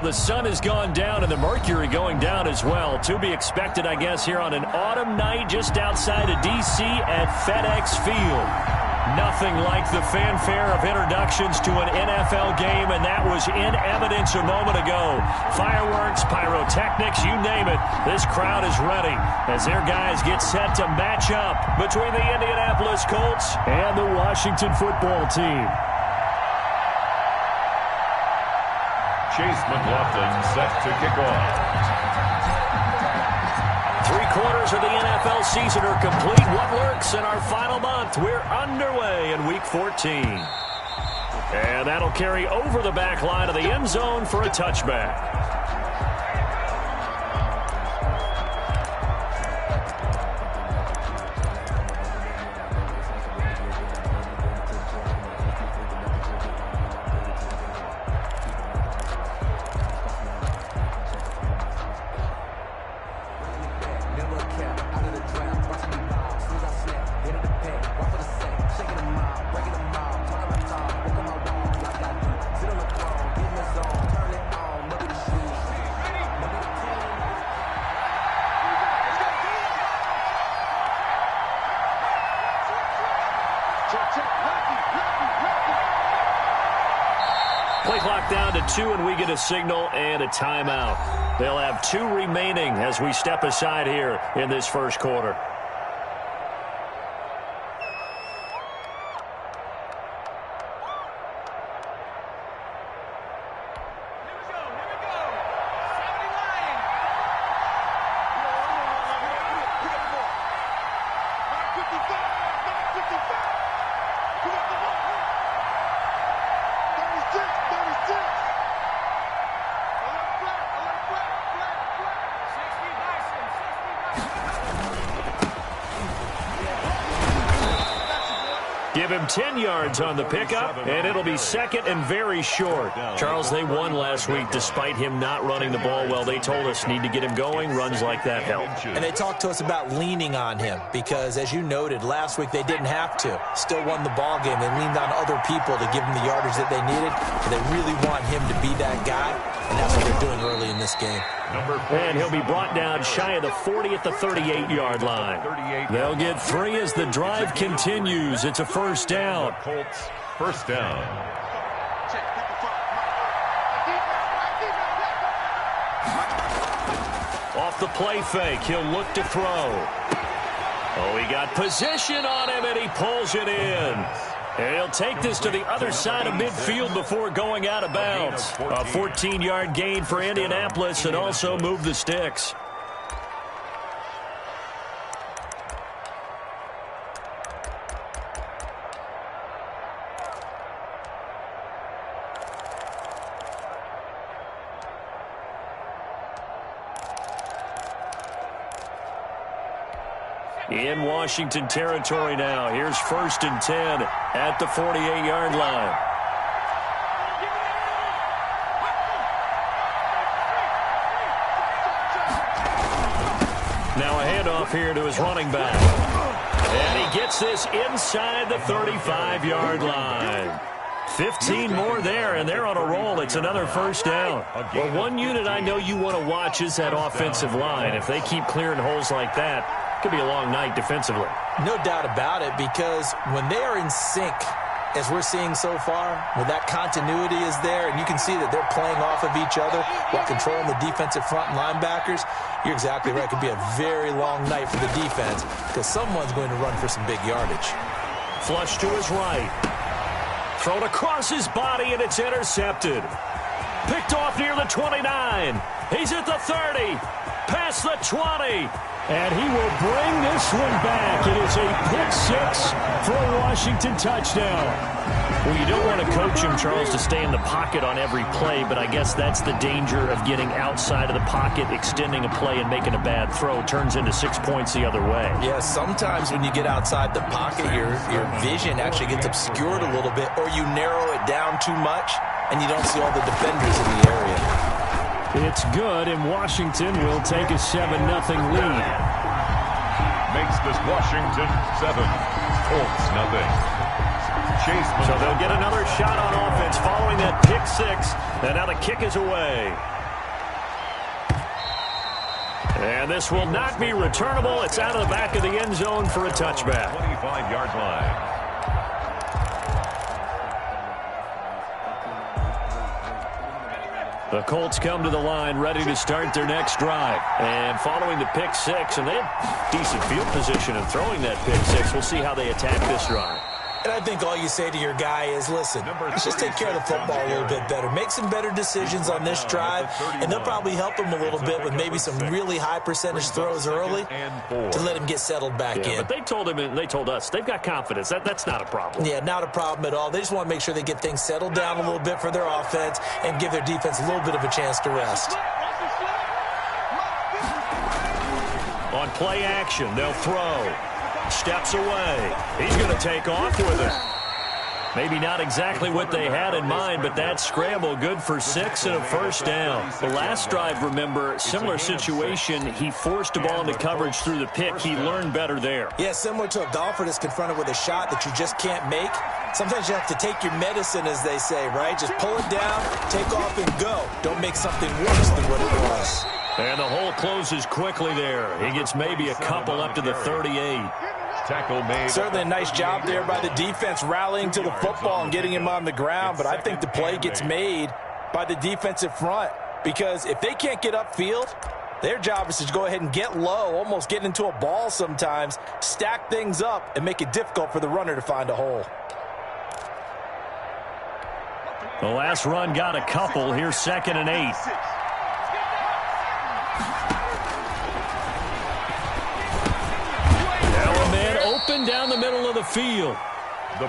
The sun has gone down and the mercury going down as well. To be expected, I guess, here on an autumn night just outside of D.C. at FedEx Field. Nothing like the fanfare of introductions to an NFL game, and that was in evidence a moment ago. Fireworks, pyrotechnics, you name it. This crowd is ready as their guys get set to match up between the Indianapolis Colts and the Washington Football Team. Chase McLaughlin set to kick off. 3/4 of the NFL season are complete. What lurks in our final month? We're underway in Week 14. And that'll carry over the back line of the end zone for a touchback. Play clock down to 2, and we get a signal and a timeout. They'll have 2 remaining as we step aside here in this first quarter. Give him 10 yards on the pickup, and it'll be second and very short. Charles, they won last week despite him not running the ball well. They told us need to get him going. Runs like that help. And they talked to us about leaning on him because, as you noted, last week they didn't have to. Still won the ball game. They leaned on other people to give them the yardage that they needed. And they really want him to be that guy, and that's what they're doing early in this game. And he'll be brought down shy of the 40 at the 38-yard line. They'll get 3 as the drive continues. It's a first down. Colts, first down. Off the play fake, he'll look to throw. Oh, he got position on him, and he pulls it in. And he'll take this to the other side of midfield before going out of bounds. A 14-yard gain for Indianapolis and also move the sticks. In Washington territory now. Here's 1st and 10 at the 48-yard line. Now a handoff here to his running back. And he gets this inside the 35-yard line. 15 more there, and they're on a roll. It's another first down. Well, one unit I know you want to watch is that offensive line. If they keep clearing holes like that, it could be a long night defensively. No doubt about it, because when they are in sync, as we're seeing so far, when that continuity is there, and you can see that they're playing off of each other while controlling the defensive front and linebackers, you're exactly right. It could be a very long night for the defense because someone's going to run for some big yardage. Flush to his right. Thrown across his body, and it's intercepted. Picked off near the 29. He's at the 30. Past the 20. And he will bring this one back. It is a pick-6 for a Washington touchdown. Well, you don't want to coach him, Charles, to stay in the pocket on every play, but I guess that's the danger of getting outside of the pocket, extending a play, and making a bad throw. Turns into 6 points the other way. Yeah, sometimes when you get outside the pocket, your vision actually gets obscured a little bit, or you narrow it down too much, and you don't see all the defenders in the area. It's good, and Washington will take a 7-0 lead. Makes this Washington 7, Colts 0. So they'll get another shot on offense following that pick six. And now the kick is away. And this will not be returnable. It's out of the back of the end zone for a touchback. 25-yard line. The Colts come to the line ready to start their next drive. And following the pick six, and they have decent field position in throwing that pick six. We'll see how they attack this drive. And I think all you say to your guy is, listen, let's just take care of the football a little bit better. Make some better decisions on this drive, and they'll probably help him a little bit with maybe some really high percentage throws early to let him get settled back in. But they told him and they told us they've got confidence. That's not a problem. Yeah, not a problem at all. They just want to make sure they get things settled down a little bit for their offense and give their defense a little bit of a chance to rest. On play action, they'll throw. Steps away. He's going to take off with it. Maybe not exactly what they had in mind, but that scramble good for 6 and a first down. The last drive, remember, similar situation. He forced the ball into coverage through the pick. He learned better there. Yeah, similar to a golfer that's confronted with a shot that you just can't make. Sometimes you have to take your medicine, as they say, right? Just pull it down, take off, and go. Don't make something worse than what it was. And the hole closes quickly there. He gets maybe a couple up to the 38. Tackle made. Certainly a nice job there by the defense rallying to the football and getting him on the ground, but I think the play gets made by the defensive front because if they can't get upfield, their job is to go ahead and get low, almost get into a ball sometimes, stack things up, and make it difficult for the runner to find a hole. The last run got a couple. Here's 2nd and 8. Open down the middle of the field.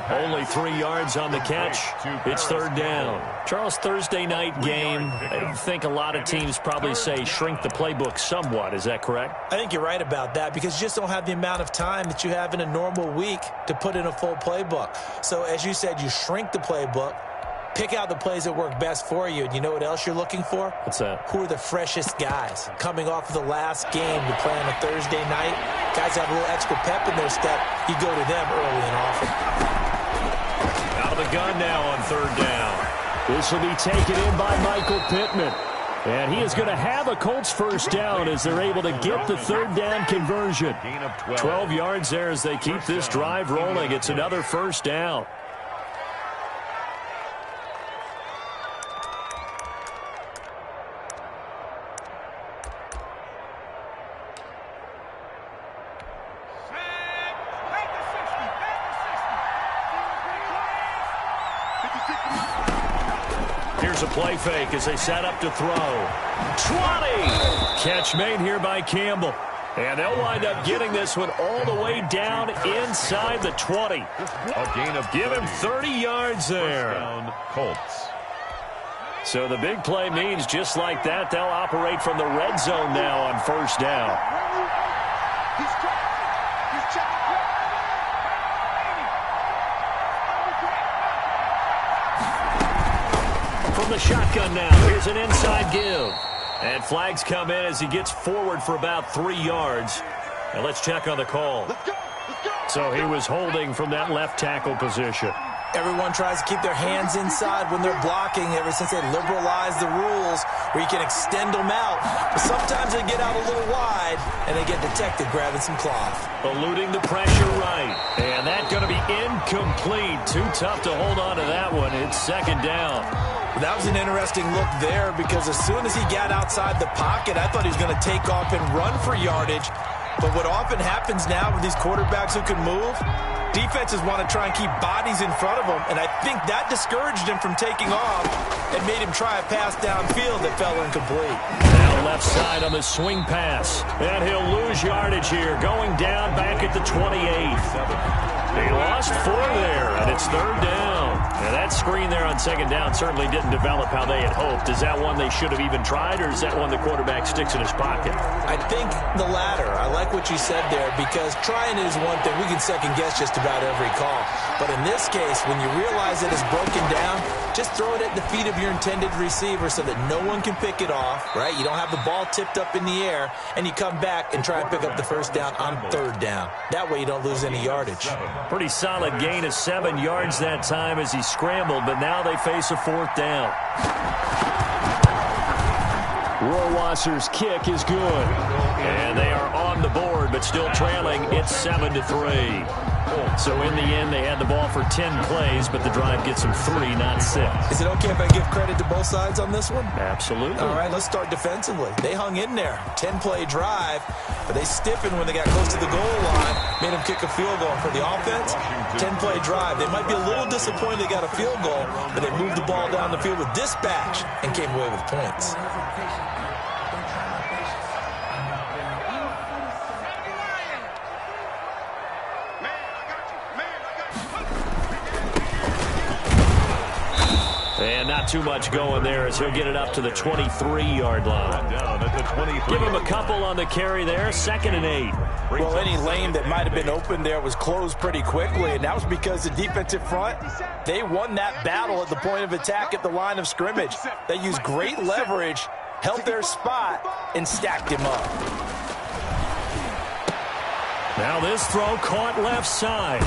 Only 3 yards on the catch. It's 3rd down. Charles, Thursday night game, I think a lot of teams probably say shrink the playbook somewhat. Is that correct? I think you're right about that because you just don't have the amount of time that you have in a normal week to put in a full playbook. So as you said, you shrink the playbook. Pick out the plays that work best for you. And you know what else you're looking for? What's that? Who are the freshest guys? Coming off of the last game to play on a Thursday night, guys have a little extra pep in their step. You go to them early and often. Out of the gun now on 3rd down. This will be taken in by Michael Pittman. And he is going to have a Colts first down as they're able to get the 3rd down conversion. 12 yards there as they keep this drive rolling. It's another first down. Here's a play fake as they set up to throw. 20! Catch made here by Campbell. And they'll wind up getting this one all the way down inside the 20. A gain of Give him 30 yards there. First down, Colts. So the big play means just like that, they'll operate from the red zone now on 1st down. From the shotgun now, here's an inside give. And flags come in as he gets forward for about 3 yards. Now let's check on the call. So he was holding from that left tackle position. Everyone tries to keep their hands inside when they're blocking ever since they liberalized the rules where you can extend them out. But sometimes they get out a little wide and they get detected grabbing some cloth. Eluding the pressure right. And that's going to be incomplete. Too tough to hold on to that one. It's 2nd down. That was an interesting look there because as soon as he got outside the pocket, I thought he was going to take off and run for yardage. But what often happens now with these quarterbacks who can move, defenses want to try and keep bodies in front of them, and I think that discouraged him from taking off and made him try a pass downfield that fell incomplete. Now left side on the swing pass, and he'll lose yardage here, going down back at the 28. He lost 4 there, and it's 3rd down. Now that screen there on second down certainly didn't develop how they had hoped. Is that one they should have even tried, or is that one the quarterback sticks in his pocket? I think the latter. I like what you said there, because trying is one thing. We can second-guess just about every call. But in this case, when you realize that it's broken down, just throw it at the feet of your intended receiver so that no one can pick it off, right? You don't have the ball tipped up in the air, and you come back and try and pick up the first down on third down. That way you don't lose any yardage. Pretty solid gain of 7 yards that time as he scrambled, but now they face a fourth down. Rohrwasser's kick is good. And they are on the board, but still trailing. It's 7-3. So in the end, they had the ball for 10 plays, but the drive gets them 3, not 6. Is it okay if I give credit to both sides on this one? Absolutely. All right, let's start defensively. They hung in there. 10-play drive, but they stiffened when they got close to the goal line, made them kick a field goal. For the offense, 10-play drive. They might be a little disappointed they got a field goal, but they moved the ball down the field with dispatch and came away with points. And not too much going there as he'll get it up to the 23-yard line. Down at the 23. Give him a couple on the carry there. 2nd and 8. Well, any lane that might have been open there was closed pretty quickly, and that was because the defensive front, they won that battle at the point of attack at the line of scrimmage. They used great leverage, held their spot, and stacked him up. Now this throw caught left side.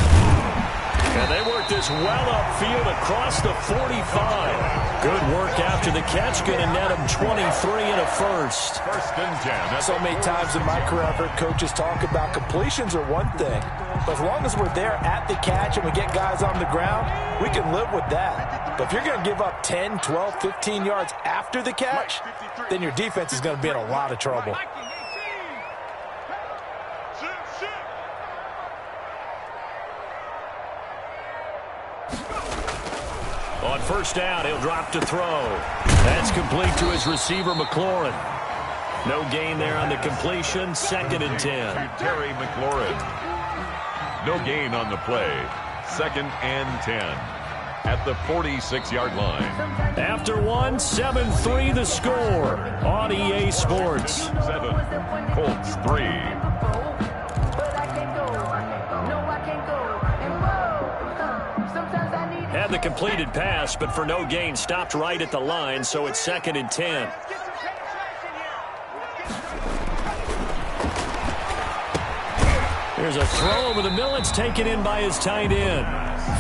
And they worked this well upfield across the 45. Good work after the catch. Going to net him 23 and a first. 1st and 10. So many times in my career, I've heard coaches talk about completions are one thing. But as long as we're there at the catch and we get guys on the ground, we can live with that. But if you're going to give up 10, 12, 15 yards after the catch, then your defense is going to be in a lot of trouble. On 1st down, he'll drop to throw. That's complete to his receiver, McLaurin. No gain there on the completion. 2nd and 10. Terry McLaurin. No gain on the play. 2nd and 10. At the 46-yard line. After one, 7-3 the score on EA Sports. 7. Colts 3. Had the completed pass, but for no gain, stopped right at the line, so it's 2nd and 10. Here's a throw over the middle. It's taken in by his tight end.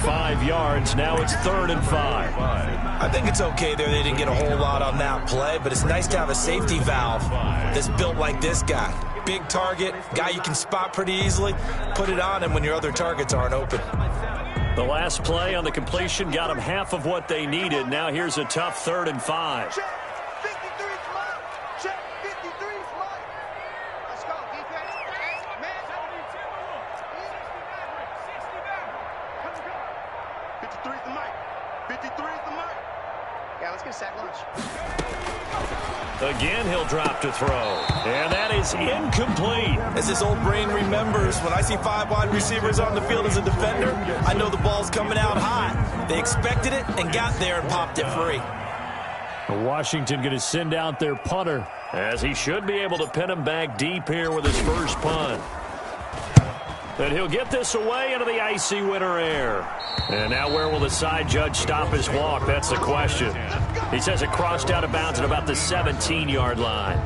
5 yards. Now it's 3rd and 5. I think it's okay there. They didn't get a whole lot on that play, but it's nice to have a safety valve that's built like this guy. Big target, guy you can spot pretty easily. Put it on him when your other targets aren't open. The last play on the completion got them half of what they needed. Now here's a tough 3rd and 5. Check 53 slot. Check 53 slot. Let's go, defense. Man. 53 is the mic. 53 is the mic. Yeah, let's get a sack lunch. Again, he'll drop to throw. And that is incomplete. As this old brain remembers, when I see 5 wide receivers on the field as a defender, I know the ball's coming out hot. They expected it and got there and popped it free. Washington going to send out their punter, as he should be able to pin him back deep here with his first punt. And he'll get this away into the icy winter air. And now where will the side judge stop his walk? That's the question. He says it crossed out of bounds at about the 17-yard line.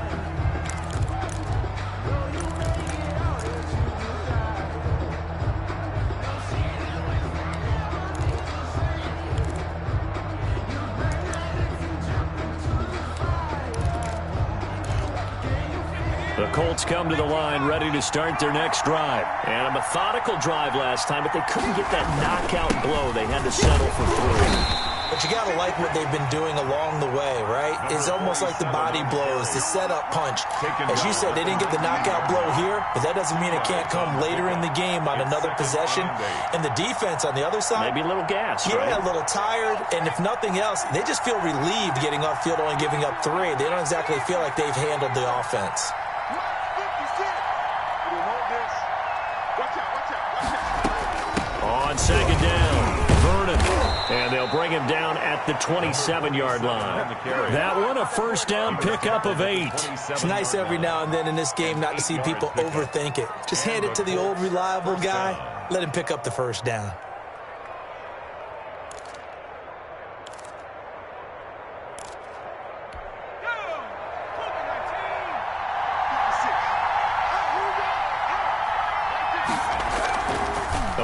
The Colts come to the line ready to start their next drive. And a methodical drive last time, but they couldn't get that knockout blow. They had to settle for 3. But you got to like what they've been doing along the way, right? It's almost like the body blows, the setup punch. As you said, they didn't get the knockout blow here, but that doesn't mean it can't come later in the game on another possession. And the defense on the other side, maybe a little gas, yeah, right? A little tired. And if nothing else, they just feel relieved getting off field, only giving up 3. They don't exactly feel like they've handled the offense. On 2nd down, Vernon. And they'll They'll bring him down at the 27-yard line. That one, a first down pickup of 8. It's nice every now and then in this game not to see people overthink it. Just hand it to the old reliable guy. Let him pick up the first down.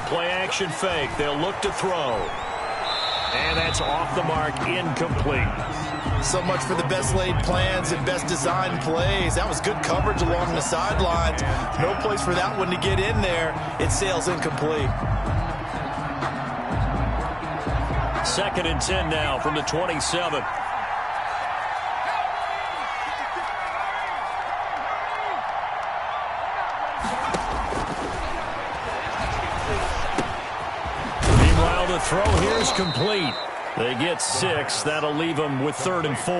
Play-action fake. They'll look to throw. And that's off the mark, incomplete. So much for the best laid plans and best designed plays. That was good coverage along the sidelines. No place for that one to get in there. It sails incomplete. 2nd and 10 now from the 27. The throw here is complete. They get 6. That'll leave them with 3rd and 4.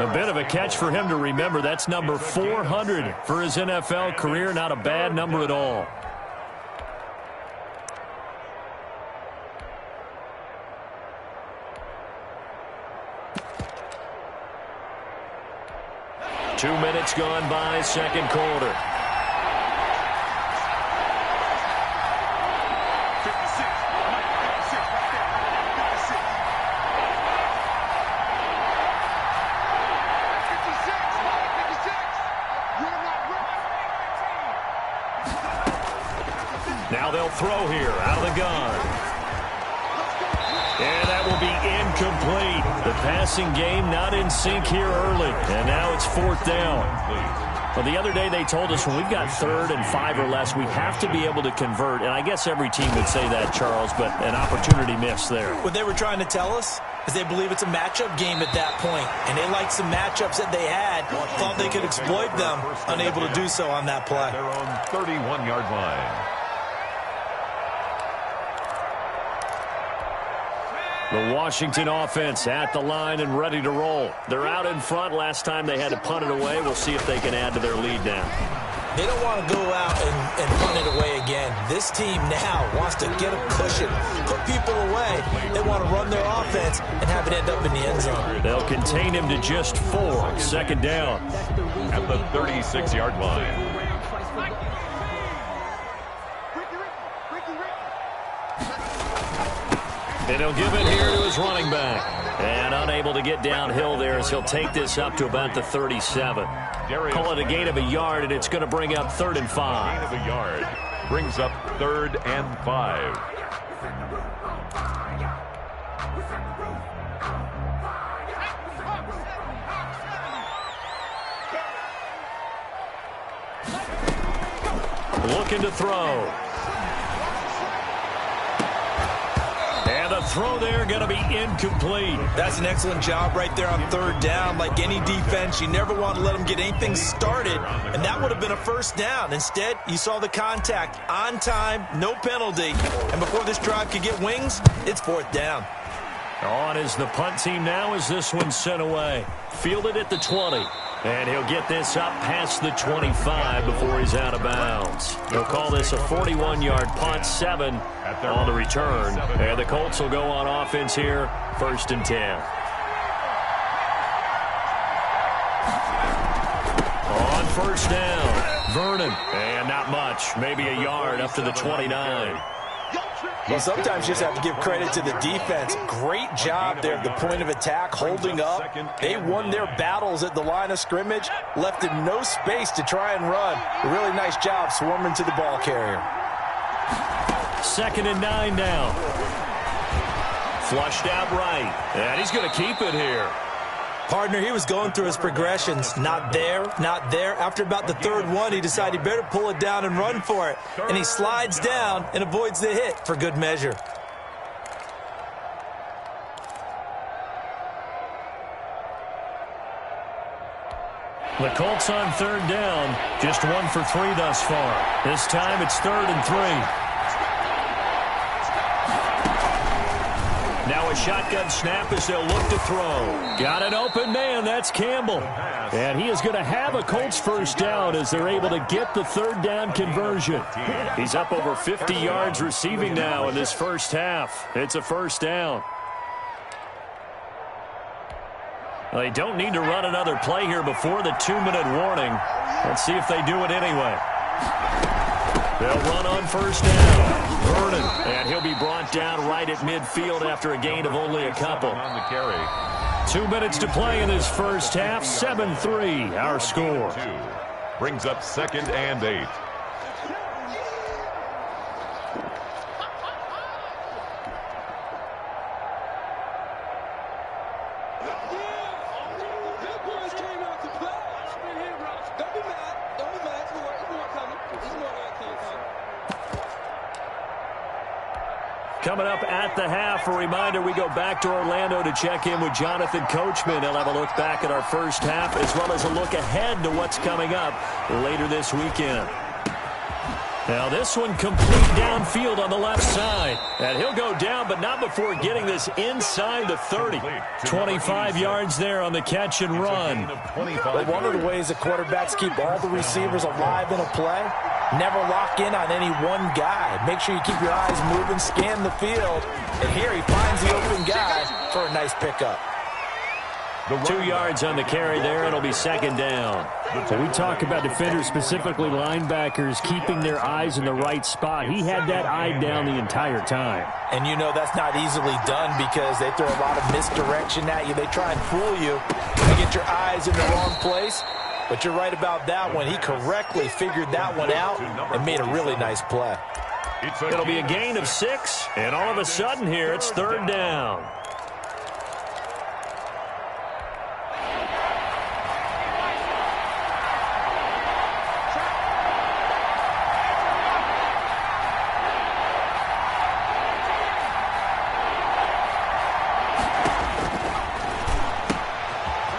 A bit of a catch for him to remember. That's number 400 for his NFL career. Not a bad number at all. Two minutes gone by, second quarter. Now they'll throw here out of the gun. And that will be incomplete. The passing game not in sync here early. And now it's 4th down. Well, the other day they told us when we've got 3rd and 5 or less, we have to be able to convert. And I guess every team would say that, Charles, but an opportunity missed there. What they were trying to tell us is they believe it's a matchup game at that point. And they liked some matchups that they had, thought they could exploit them, unable to do so on that play. Their own 31-yard line. The Washington offense at the line and ready to roll. They're out in front. Last time they had to punt it away. We'll see if they can add to their lead now. They don't want to go out and punt it away again. This team now wants to get a cushion, put people away. They want to run their offense and have it end up in the end zone. They'll contain him to just 4. Second down. At the 36-yard line. And he'll give it here to his running back. And unable to get downhill there as he'll take this up to about the 37. Call it a gain of a yard, and it's going to bring up 3rd and 5. Gain of a yard. Brings up 3rd and 5. Looking to throw. And the throw there going to be incomplete. That's an excellent job right there on 3rd down. Like any defense, you never want to let them get anything started, and that would have been a first down. Instead, you saw the contact on time, no penalty, and before this drive could get wings, it's 4th down. On is the punt team now as this one's sent away. Fielded at the 20. And he'll get this up past the 25 before he's out of bounds. They'll call this a 41-yard punt, 7 on the return. And the Colts will go on offense here, 1st and 10. On 1st down, Vernon. And not much, maybe a yard up to the 29. Well, sometimes you just have to give credit to the defense. Great job there at the point of attack, holding up. They won their battles at the line of scrimmage, left him no space to try and run. A really nice job swarming to the ball carrier. 2nd and 9 now. Flushed out right, and he's going to keep it here. Partner, he was going through his progressions. Not there, not there. After about the 3rd one, he decided he better pull it down and run for it. And he slides down and avoids the hit for good measure. The Colts on 3rd down. Just 1 for 3 thus far. This time it's 3rd and 3. Now a shotgun snap as they'll look to throw. Got an open man. That's Campbell. And he is going to have a Colts first down as they're able to get the 3rd down conversion. He's up over 50 yards receiving now in this first half. It's a first down. Well, they don't need to run another play here before the 2-minute warning. Let's see if they do it anyway. They'll run on first down. Vernon, and he'll be brought down right at midfield after a gain of only a couple. On the carry. 2 minutes to play in this first half. 7-3, our score. Brings up 2nd and 8. Coming up at the half, a reminder, we go back to Orlando to check in with Jonathan Coachman. He'll have a look back at our first half as well as a look ahead to what's coming up later this weekend. Now this one complete downfield on the left side. And he'll go down, but not before getting this inside the 30. 25 yards there on the catch and run. But one of the ways that quarterbacks keep all the receivers alive in a play, never lock in on any one guy. Make sure you keep your eyes moving, scan the field. And here he finds the open guy for a nice pickup. 2 yards on the carry there. It'll be 2nd down. So we talk about defenders, specifically linebackers, keeping their eyes in the right spot. He had that eye down the entire time. And you know that's not easily done because they throw a lot of misdirection at you. They try and fool you to get your eyes in the wrong place. But you're right about that one. He correctly figured that one out and made a really nice play. It'll be a gain of 6, and all of a sudden here it's 3rd down.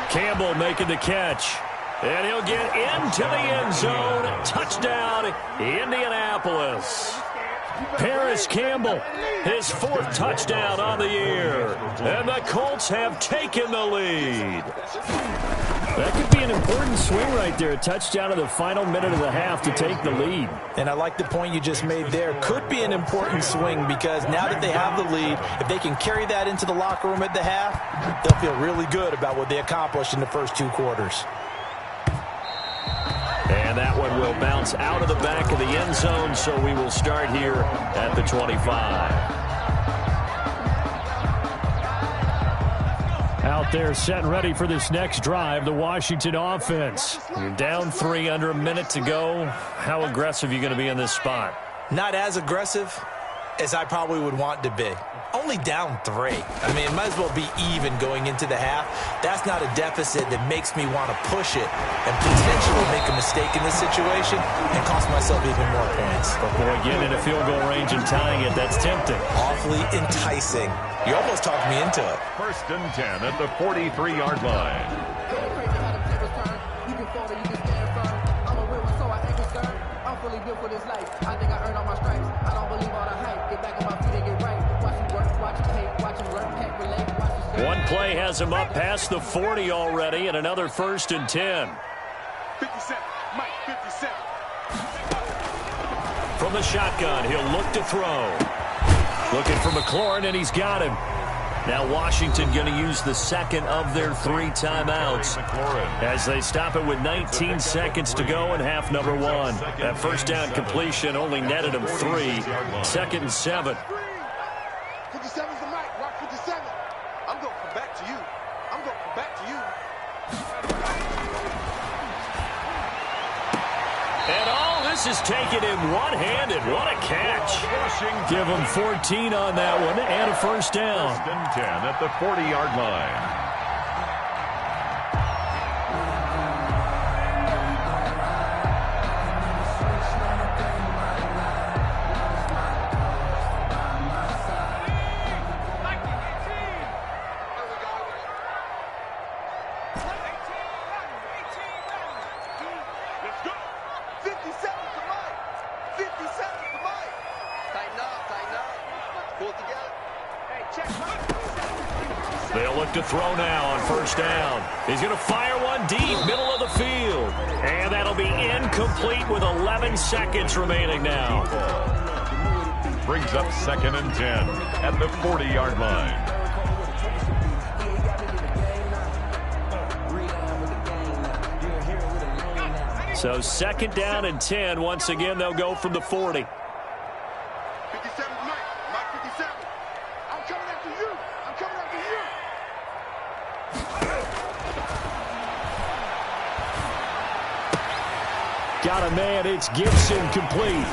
Campbell making the catch. And he'll get into the end zone. Touchdown, Indianapolis. Paris Campbell, his 4th touchdown on the year. And the Colts have taken the lead. That could be an important swing right there. A touchdown in the final minute of the half to take the lead. And I like the point you just made there. Could be an important swing because now that they have the lead, if they can carry that into the locker room at the half, they'll feel really good about what they accomplished in the first 2 quarters. And that one will bounce out of the back of the end zone, so we will start here at the 25. Out there set and ready for this next drive, the Washington offense. You're down 3, under a minute to go. How aggressive are you going to be in this spot? Not as aggressive as I probably would want to be. Only down 3. I mean, it might as well be even going into the half. That's not a deficit that makes me want to push it and potentially make a mistake in this situation and cost myself even more points. But boy, getting in a field goal range and tying it, that's tempting. Awfully enticing. You almost talked me into it. 1st and 10 at the 43-yard line. One play has him up past the 40 already, and another 1st and 10. 57, Mike, 57. From the shotgun, he'll look to throw. Looking for McLaurin, and he's got him. Now Washington going to use the 2nd of their 3 timeouts as they stop it with 19 seconds to go in half number 1. That first down completion only netted him 3. 2nd and 7. 57's the mic. Rock 57. I'm going to come back to you. I'm going to come back to you. And all this is taken in one-handed. What a catch. Give him 14 on that one and a first down. 1st and 10 at the 40-yard line. They'll look to throw now on first down. He's going to fire one deep, middle of the field. And that'll be incomplete with 11 seconds remaining now. Brings up 2nd and 10 at the 40-yard line. So 2nd down and 10. Once again, they'll go from the 40. 57 Mike. Mike 57. I'm coming after you. I'm coming after you. Got a man. It's Gibson, complete.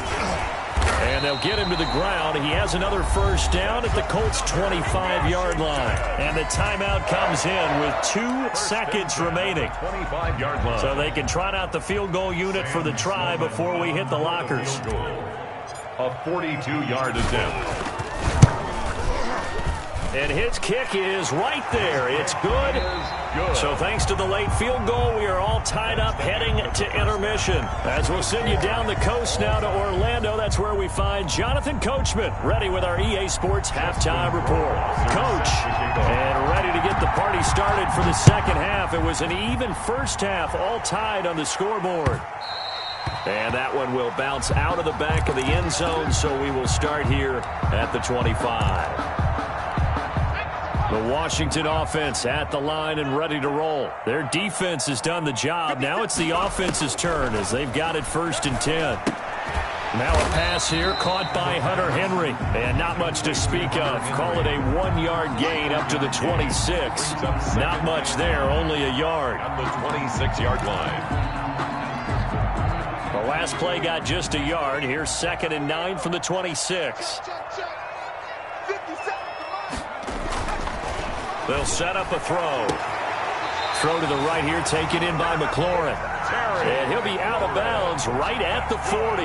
And they'll get him to the ground. He has another first down at the Colts' 25-yard line. And the timeout comes in with 2 seconds remaining. 25-yard line. So they can trot out the field goal unit for the try before we hit the lockers. A 42-yard attempt. And his kick is right there. It's good. So thanks to the late field goal, we are all tied up heading to intermission. As we'll send you down the coast now to Orlando, that's where we find Jonathan Coachman, ready with our EA Sports halftime report. Coach, and ready to get the party started for the second half. It was an even first half, all tied on the scoreboard. And that one will bounce out of the back of the end zone, so we will start here at the 25. The Washington offense at the line and ready to roll. Their defense has done the job. Now it's the offense's turn as they've got it 1st and 10. Now a pass here caught by Hunter Henry. And not much to speak of. Call it a 1-yard gain up to the 26. Not much there, only a yard. At the 26-yard line. The last play got just a yard. Here's 2nd and 9 from the 26. They'll set up a throw. Throw to the right here, taken in by McLaurin. And he'll be out of bounds right at the 40.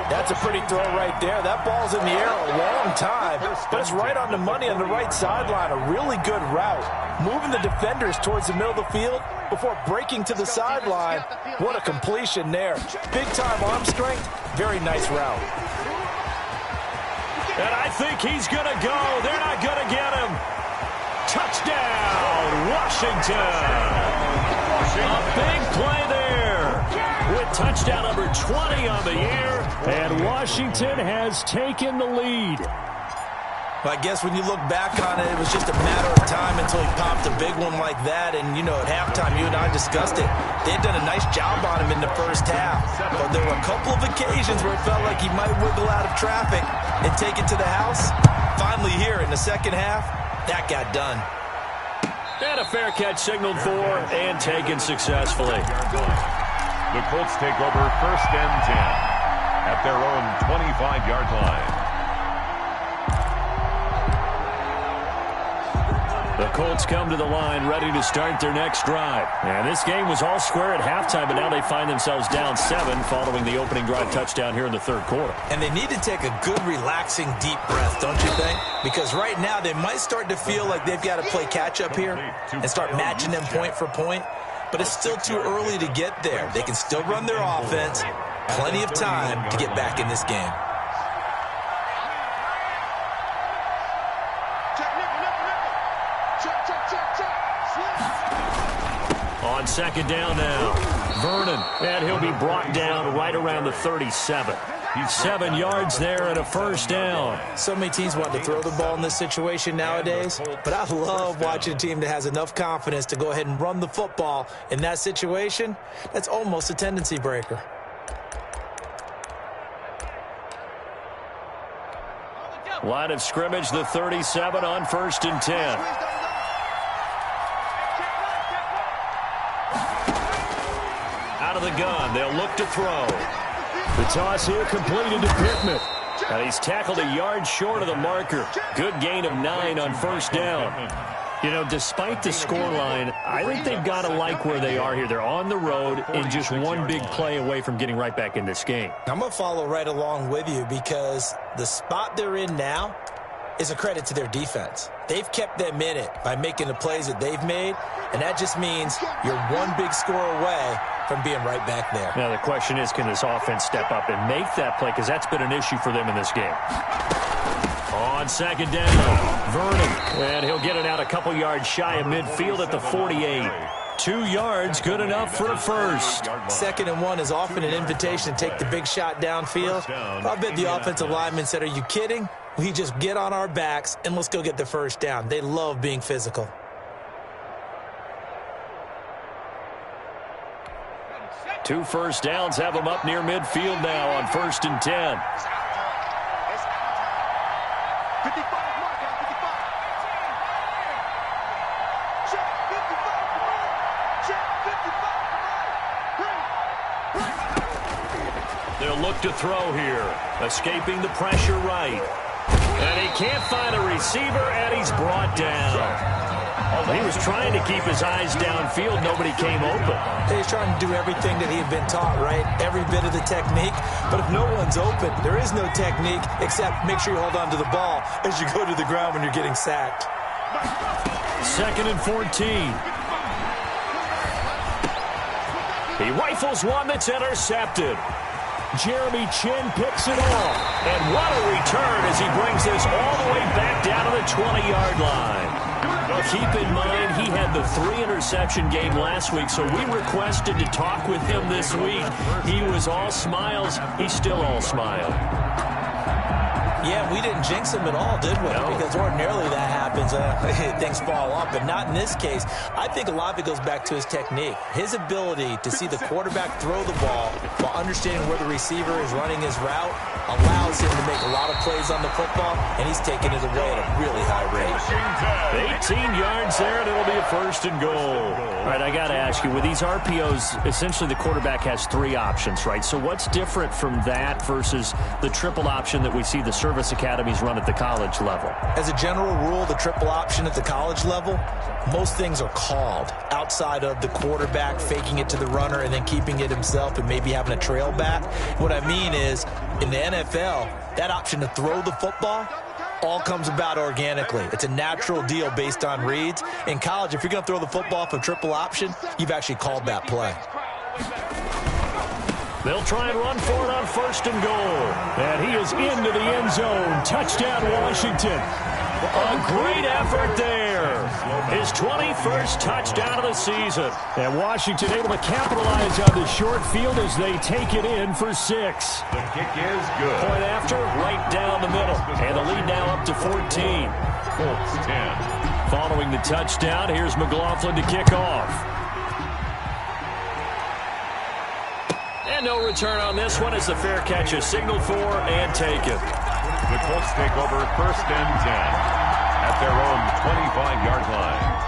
That's a pretty throw right there. That ball's in the air a long time, but it's right on the money on the right sideline. A really good route. Moving the defenders towards the middle of the field before breaking to the sideline. What a completion there. Big-time arm strength. Very nice route. And I think he's going to go. They're not going to get him. Touchdown, Washington. A big play there with touchdown number 20 on the year. And Washington has taken the lead. I guess when you look back on it, it was just a matter of time until he popped a big one like that. And, you know, at halftime, you and I discussed it. They had done a nice job on him in the first half. But there were a couple of occasions where it felt like he might wiggle out of traffic and take it to the house. Finally here in the second half, that got done. And a fair catch signaled for and taken successfully. The Colts take over 1st and 10 at their own 25-yard line. The Colts come to the line ready to start their next drive. And this game was all square at halftime, but now they find themselves down 7 following the opening drive touchdown here in the 3rd quarter. And they need to take a good, relaxing, deep breath, don't you think? Because right now they might start to feel like they've got to play catch-up here and start matching them point for point. But it's still too early to get there. They can still run their offense. Plenty of time to get back in this game. On 2nd down now, Vernon, and he'll be brought down right around the 37. He's 7 yards there and a first down. So many teams want to throw the ball in this situation nowadays, but I love watching a team that has enough confidence to go ahead and run the football in that situation. That's almost a tendency breaker. Line of scrimmage, the 37 on 1st and 10. Out of the gun, they'll look to throw. The toss here completed to Pittman. And he's tackled a yard short of the marker. Good gain of 9 on 1st down. You know, despite the scoreline, I think they've got to like where they are here. They're on the road and just one big play away from getting right back in this game. I'm going to follow right along with you because the spot they're in now is a credit to their defense. They've kept them in it by making the plays that they've made, and that just means you're one big score away from being right back there. Now, the question is, can this offense step up and make that play? Because that's been an issue for them in this game. On 2nd down, Vernon. And he'll get it out a couple yards shy of midfield at the 48. 2 yards, good enough for a first. 2nd and 1 is often an invitation to take the big shot downfield. I bet the offensive lineman said, are you kidding? We just get on our backs and let's go get the first down. They love being physical. 2 first downs have him up near midfield now on 1st and 10. It's our turn. It's our turn. 55, mark out, 55. Check, 55, come on. Check, 55, come on. They'll look to throw here. Escaping the pressure right. And he can't find a receiver, and he's brought down. He was trying to keep his eyes downfield. Nobody came open. He's trying to do everything that he had been taught, right? Every bit of the technique. But if no one's open, there is no technique except make sure you hold on to the ball as you go to the ground when you're getting sacked. 2nd and 14. He rifles one that's intercepted. Jeremy Chin picks it off. And what a return as he brings this all the way back down to the 20-yard line. Well, keep in mind, he had the 3-interception game last week, so we requested to talk with him this week. He was all smiles. He's still all smile. Yeah, we didn't jinx him at all, did we? No. Because ordinarily that happens. Things fall off, but not in this case. I think a lot of it goes back to his technique. His ability to see the quarterback throw the ball while understanding where the receiver is running his route allows him to make a lot of plays on the football, and he's taking it away at a really high rate. 18 yards there, and it'll be a 1st and goal. All right, I got to ask you, with these RPOs, essentially the quarterback has 3 options, right? So what's different from that versus the triple option that we see the service academies run at the college level? As a general rule, the triple option at the college level, most things are called outside of the quarterback faking it to the runner and then keeping it himself and maybe having a trail back. What I mean is, in the NFL, that option to throw the football all comes about organically. It's a natural deal based on reads. In college, if you're going to throw the football for triple option, you've actually called that play. They'll try and run for it on 1st and goal. And he is into the end zone. Touchdown, Washington. A great effort there. His 21st touchdown of the season. And Washington able to capitalize on the short field as they take it in for 6. The kick is good. Point after, right down the middle. And the lead now up to 14. Colts 10. Following the touchdown, here's McLaughlin to kick off. And no return on this one as the fair catch is signaled for and taken. The Colts take over 1st and 10 at their own 25-yard line.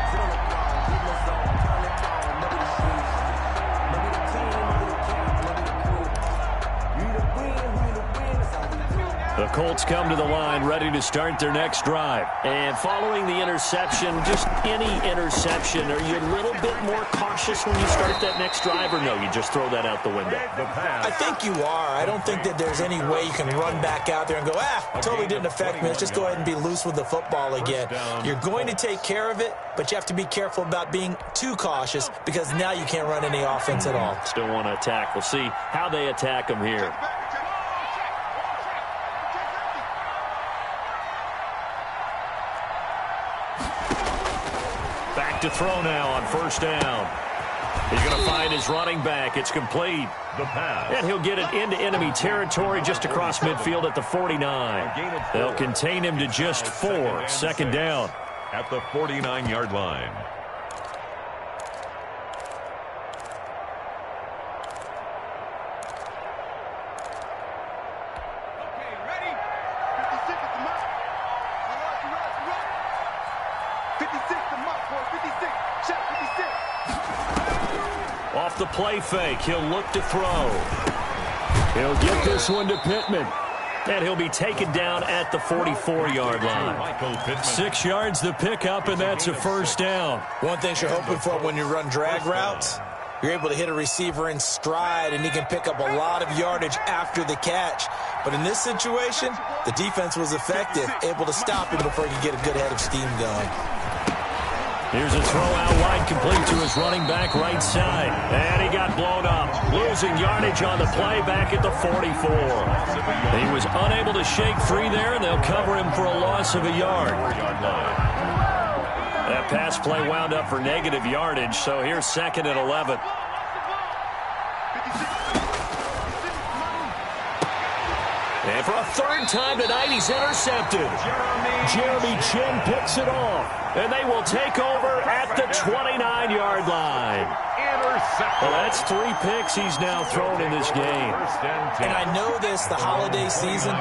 The Colts come to the line ready to start their next drive. And following the interception, just any interception, are you a little bit more cautious when you start that next drive, or no, you just throw that out the window? I think you are. I don't think that there's any way you can run back out there and go, totally didn't affect me. Let's just go ahead and be loose with the football again. You're going to take care of it, but you have to be careful about being too cautious because now you can't run any offense at all. Still want to attack. We'll see how they attack them here. Back to throw now on 1st down. He's going to find his running back. It's complete. The pass. And he'll get it into enemy territory just across midfield at the 49. They'll contain him to just 4. 2nd down. At the 49-yard line. Okay, ready? 56 at the mark. Run. 56 the mark, boy. 56. Check 56. Off the play fake, he'll look to throw. He'll get this one to Pittman. And he'll be taken down at the 44-yard line. 6 yards the pickup, and that's a 1st down. One thing you're hoping for when you run drag routes, you're able to hit a receiver in stride, and he can pick up a lot of yardage after the catch. But in this situation, the defense was effective, able to stop him before he could get a good head of steam going. Here's a throw out wide, complete to his running back right side. And he got blown up. Losing yardage on the play back at the 44. He was unable to shake free there, and they'll cover him for a loss of a yard. That pass play wound up for negative yardage, so here's 2nd and 11. And for a 3rd time tonight, he's intercepted. Jeremy Chin picks it off. And they will take over at the 29-yard line. Intercepted. Well, that's 3 picks he's now thrown in this game. And I know this, the holiday season,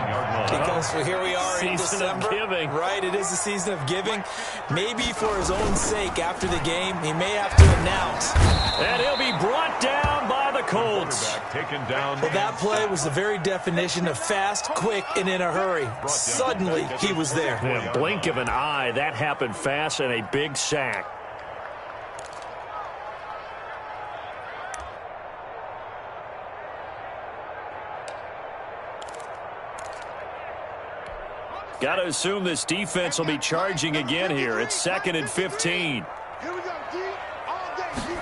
because here we are in Season December. of giving. Right, it is the season of giving. Maybe for his own sake, after the game, he may have to announce. And he'll be brought down by the Colts. Taken down. Well, that play was the very definition of fast, quick, and in a hurry. Suddenly, he was there. Yeah, blink of an eye, that happened fast, and a big sack. Got to assume this defense will be charging again here. It's 2nd and 15. Here we go, D. All day, D.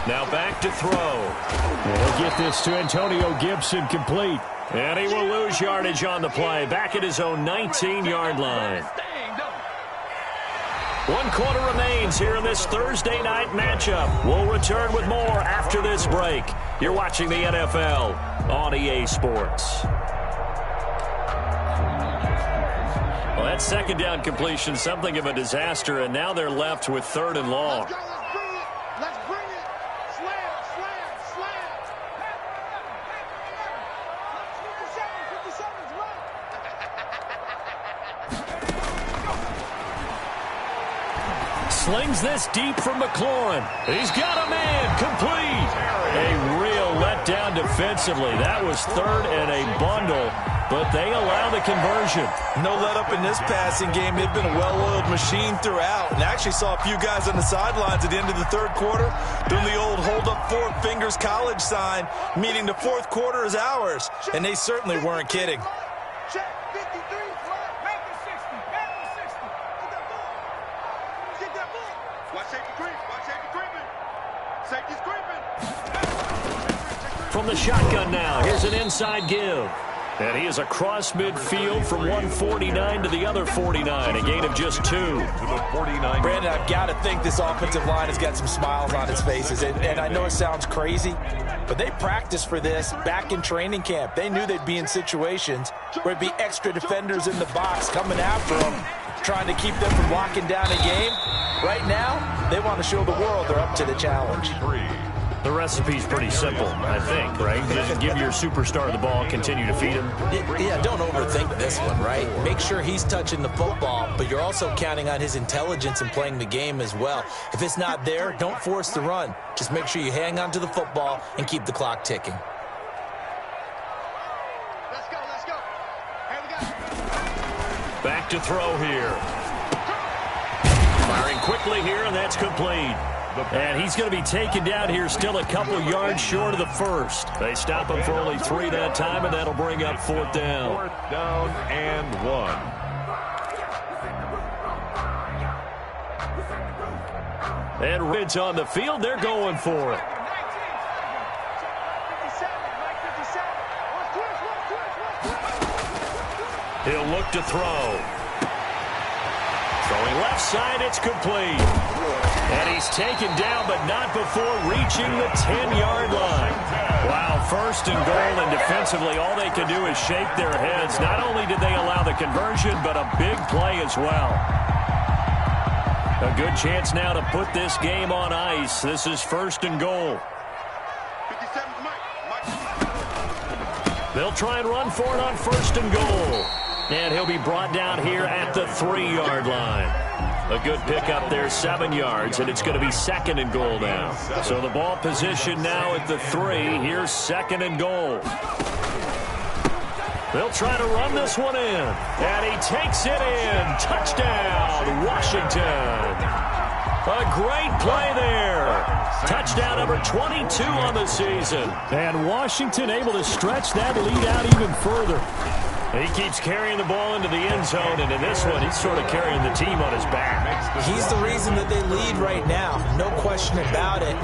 Now back to throw. He'll get this to Antonio Gibson complete. And he will lose yardage on the play. Back at his own 19-yard line. 1 quarter remains here in this Thursday night matchup. We'll return with more after this break. You're watching the NFL on EA Sports. Well, that 2nd down completion, something of a disaster, and now they're left with 3rd and long. Let's go, let's bring it. Let's bring it. Slam, slam, slam. 57 is right. Slings this deep from McLaurin. He's got a man complete. A real letdown defensively. That was 3rd and a bundle, but they allow the conversion. No let up in this passing game. They've been a well-oiled machine throughout. And actually saw a few guys on the sidelines at the end of the 3rd quarter doing the old hold up 4 fingers college sign, meaning the 4th quarter is ours. And they certainly weren't kidding. Check 53, flat. Make it 60. Make it 60. Get that ball. Get that ball. Watch safety creep. Watch safety creeping. Safety's creeping. From the shotgun now, here's an inside give. And he is across midfield from 149 to the other 49, a gain of just 2. To the 49. Brandon, I've got to think this offensive line has got some smiles on its faces. And I know it sounds crazy, but they practiced for this back in training camp. They knew they'd be in situations where it'd be extra defenders in the box coming after them, trying to keep them from locking down a game. Right now, they want to show the world they're up to the challenge. The recipe's pretty simple, I think, right? Just give your superstar the ball, continue to feed him. Yeah, don't overthink this one, right? Make sure he's touching the football, but you're also counting on his intelligence in playing the game as well. If it's not there, don't force the run. Just make sure you hang on to the football and keep the clock ticking. Let's go, let's go. Here we go. Back to throw here. Firing quickly here, and that's complete. And he's going to be taken down here, still a couple yards short of the 1st. They stop him for only 3 that time, and that'll bring up 4th down. 4th down and 1. And Ridge on the field, they're going for it. 57, He'll look to throw. Throwing left side, it's complete. And he's taken down, but not before reaching the 10-yard line. Wow, 1st and goal, and defensively, all they can do is shake their heads. Not only did they allow the conversion, but a big play as well. A good chance now to put this game on ice. This is 1st and goal. 57, Mike. They'll try and run for it on 1st and goal. And he'll be brought down here at the 3-yard line. A good pickup there, 7 yards, and it's going to be 2nd and goal now. So the ball position now at the 3. Here's 2nd and goal. They'll try to run this one in. And he takes it in. Touchdown, Washington. A great play there. Touchdown number 22 on the season. And Washington able to stretch that lead out even further. He keeps carrying the ball into the end zone, and in this one, he's sort of carrying the team on his back. He's the reason that they lead right now. No question about it.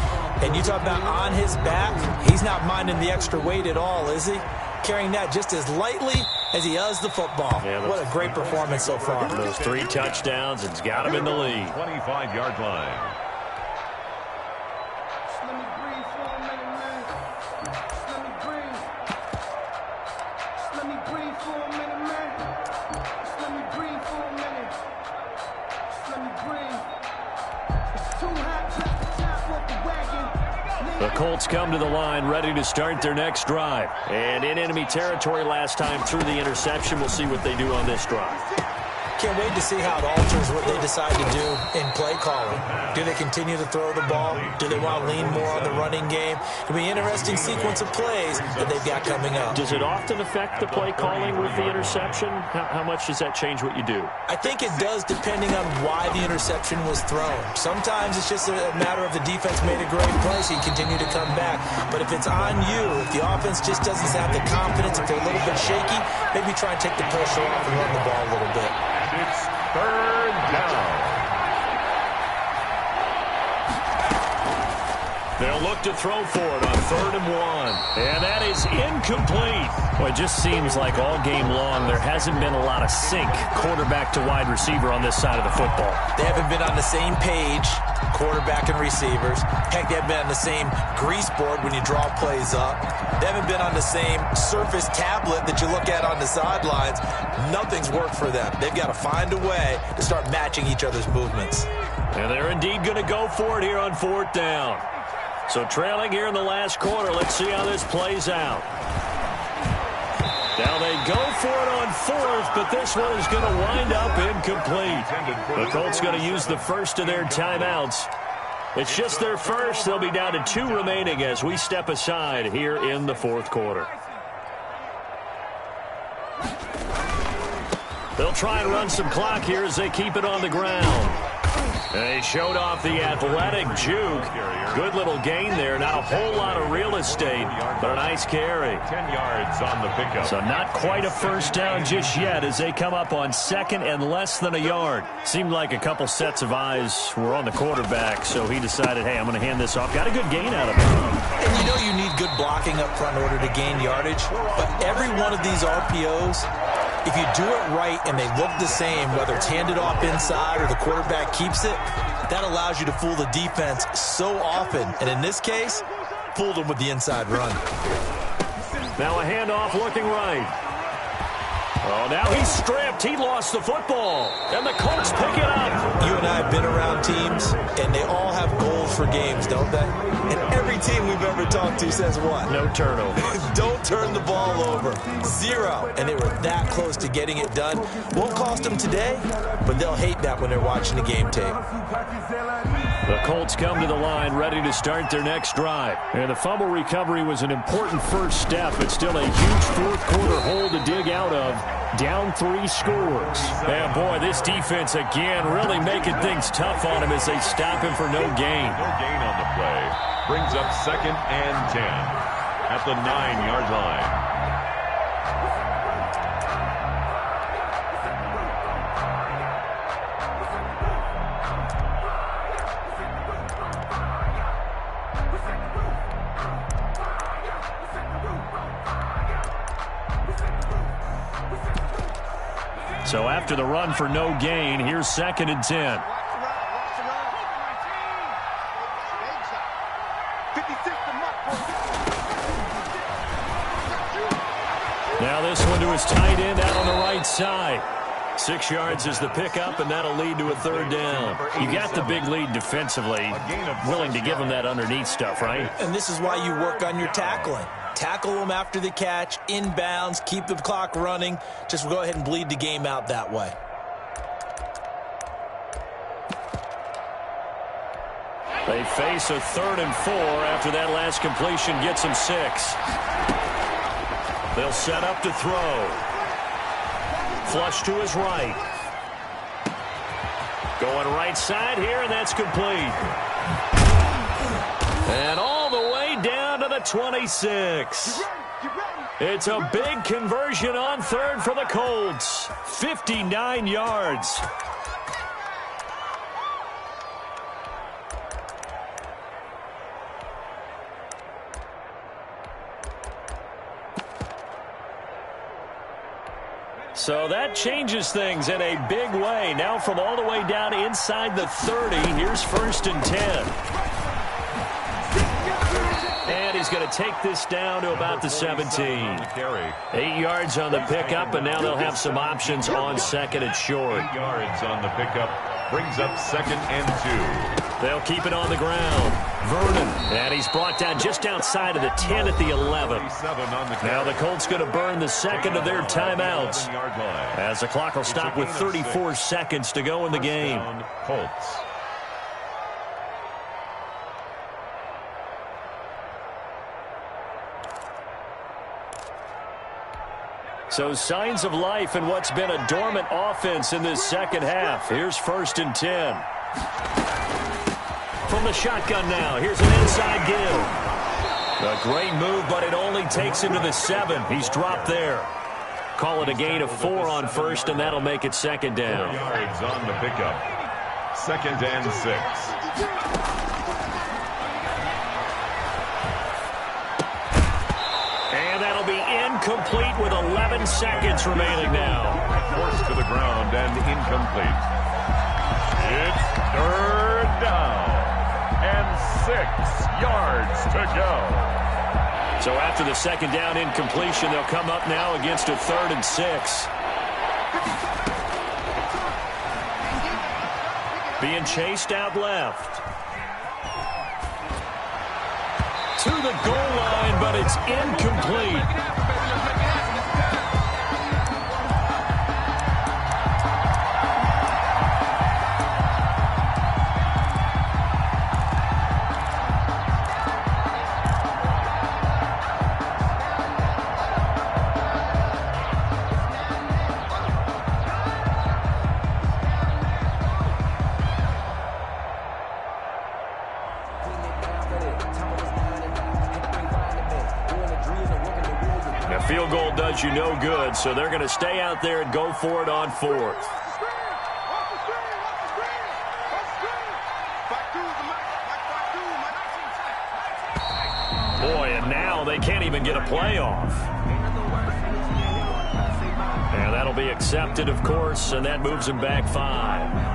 And you talk about on his back, he's not minding the extra weight at all, is he? Carrying that just as lightly as he does the football. Yeah, what a great performance so far. Those 3 touchdowns, it's got him in the lead. 25-yard line. Let me breathe for a minute, man. Let me breathe. Let me breathe for a minute, man. Let me breathe for a minute. Let me breathe. It's too hot, drop the top off the The Colts come to the line ready to start their next drive. And in enemy territory last time through the interception. We'll see what they do on this drive. Can't wait to see how it alters what they decide to do in play calling. Do they continue to throw the ball? Do they want to lean more on the running game? It'll be an interesting sequence of plays that they've got coming up. Does it often affect the play calling with the interception? How much does that change what you do? I think it does depending on why the interception was thrown. Sometimes it's just a matter of the defense made a great play, so you continue to come back. But if it's on you, if the offense just doesn't have the confidence, if they're a little bit shaky, maybe try and take the pressure off and run the ball a little bit. It's third down. They'll look to throw for it on 3rd and 1. And that is incomplete. Well, it just seems like all game long there hasn't been a lot of sync quarterback to wide receiver on this side of the football. They haven't been on the same page, quarterback and receivers. Heck, they haven't been on the same grease board when you draw plays up. They haven't been on the same Surface tablet that you look at on the sidelines. Nothing's worked for them. They've got to find a way to start matching each other's movements. And they're indeed going to go for it here on 4th down. So trailing here in the last quarter. Let's see how this plays out. Now they go for it on 4th, but this one is going to wind up incomplete. The Colts going to use the first of their timeouts. It's just their first. They'll be down to 2 remaining as we step aside here in the 4th quarter. They'll try and run some clock here as they keep it on the ground. They showed off the athletic juke. Good little gain there. Not a whole lot of real estate, but a nice carry. 10 yards on the pickup. So not quite a first down just yet as they come up on 2nd and less than a yard. Seemed like a couple sets of eyes were on the quarterback, so he decided, hey, I'm going to hand this off. Got a good gain out of it. And you know you need good blocking up front in order to gain yardage, but every one of these RPOs, if you do it right and they look the same, whether it's handed off inside or the quarterback keeps it, that allows you to fool the defense so often. And in this case, fooled them with the inside run. Now a handoff looking right. Oh, now he's stripped. He lost the football. And the Colts pick it up. You and I have been around teams, and they all have goals for games, don't they? And every team we've ever talked to says what? No turnovers. Don't turn the ball over. 0. And they were that close to getting it done. Won't cost them today, but they'll hate that when they're watching the game tape. The Colts come to the line ready to start their next drive. And the fumble recovery was an important first step, but still a huge 4th quarter hole to dig out of. Down 3 scores. And boy, this defense again really making things tough on him as they stop him for no gain. No gain on the play. Brings up 2nd and 10 at the 9-yard line. So after the run for no gain, here's 2nd and 10. Now this one to his tight end out on the right side. 6 yards is the pickup, and that'll lead to a 3rd down. You got the big lead defensively. Willing to give him that underneath stuff, right? And this is why you work on your tackling. Tackle them after the catch, inbounds, keep the clock running. Just go ahead and bleed the game out that way. They face a 3rd and 4 after that last completion gets them 6. They'll set up to throw. Flush to his right. Going right side here, and that's complete. And all the way down to the 26. It's a big conversion on 3rd for the Colts. 59 yards. So that changes things in a big way. Now from all the way down inside the 30, here's 1st and 10. And he's going to take this down to about the 17. 8 yards on the pickup, and now they'll have some options on 2nd and short. 8 yards on the pickup Brings up 2nd and 2. They'll keep it on the ground. Vernon, and he's brought down just outside of the 10 at the 11. Now the Colts going to burn the second of their timeouts, as the clock will stop with 34 seconds to go in the game. Colts. So signs of life in what's been a dormant offense in this second half. Here's 1st and 10. From the shotgun now, here's an inside give. A great move, but it only takes him to the 7. He's dropped there. Call it a gain of 4 on 1st, and that'll make it 2nd down. 4 yards on the pickup. 2nd and 6. Incomplete with 11 seconds remaining now. Forced to the ground and incomplete. It's 3rd down and 6 yards to go. So after the 2nd down incompletion, they'll come up now against a 3rd and 6. Being chased out left. To the goal line, but it's incomplete. Field goal does you no good, so they're going to stay out there and go for it on 4th. Boy, and now they can't even get a playoff. And that'll be accepted, of course, and that moves them back 5.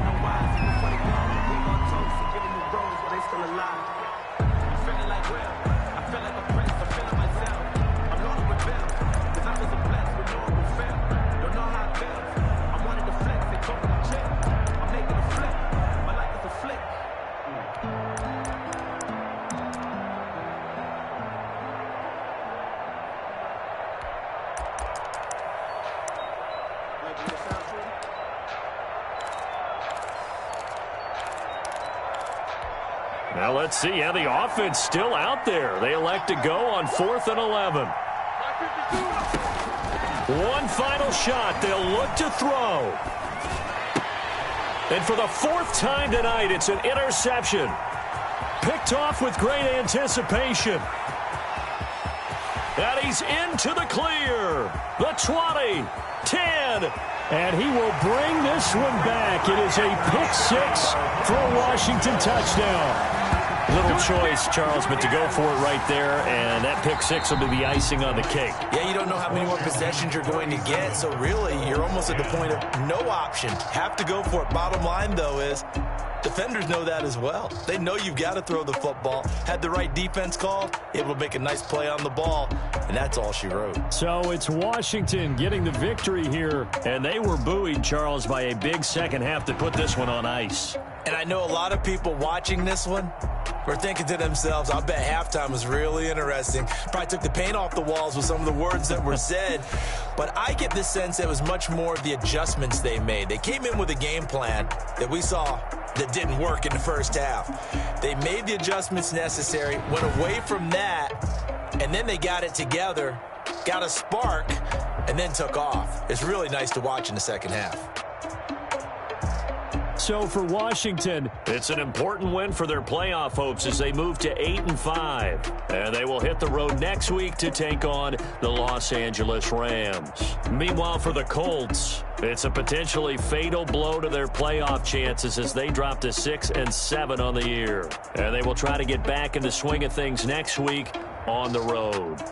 Now let's see how the offense still out there. They elect to go on 4th and 11. One final shot. They'll look to throw. And for the 4th time tonight, it's an interception. Picked off with great anticipation. And he's into the clear. The 20, 10. And he will bring this one back. It is a pick 6 for a Washington touchdown. Little choice, Charles, but to go for it right there, and that pick 6 will be the icing on the cake. Yeah, you don't know how many more possessions you're going to get, so really you're almost at the point of no option. Have to go for it. Bottom line, though, is defenders know that as well. They know you've got to throw the football. Had the right defense called, able to make a nice play on the ball, and that's all she wrote. So it's Washington getting the victory here, and they were buoyed, Charles, by a big second half to put this one on ice. And I know a lot of people watching this one were thinking to themselves, I bet halftime was really interesting. Probably took the paint off the walls with some of the words that were said. But I get the sense it was much more of the adjustments they made. They came in with a game plan that we saw that didn't work in the first half. They made the adjustments necessary, went away from that, and then they got it together, got a spark, and then took off. It's really nice to watch in the second half. So for Washington, it's an important win for their playoff hopes as they move to 8-5. And they will hit the road next week to take on the Los Angeles Rams. Meanwhile, for the Colts, it's a potentially fatal blow to their playoff chances as they drop to 6-7 on the year. And they will try to get back in the swing of things next week on the road.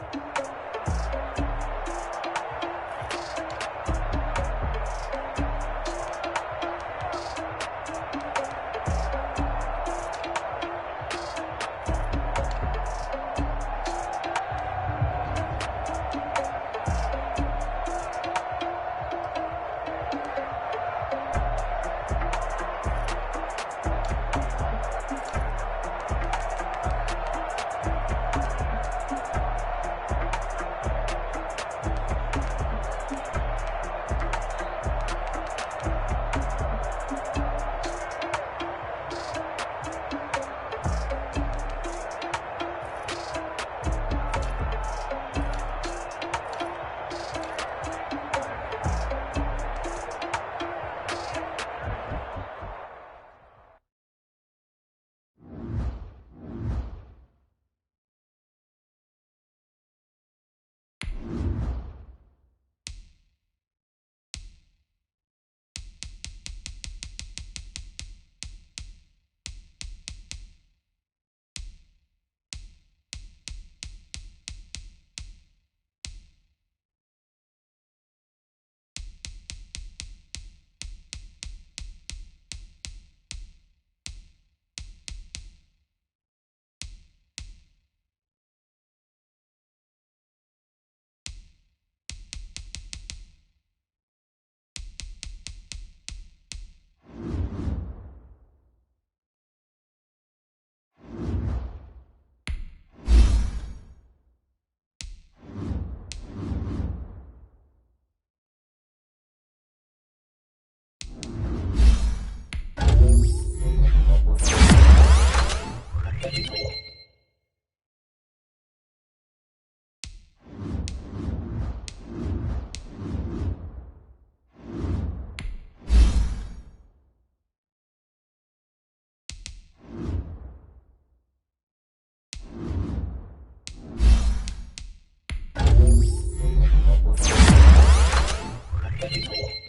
it.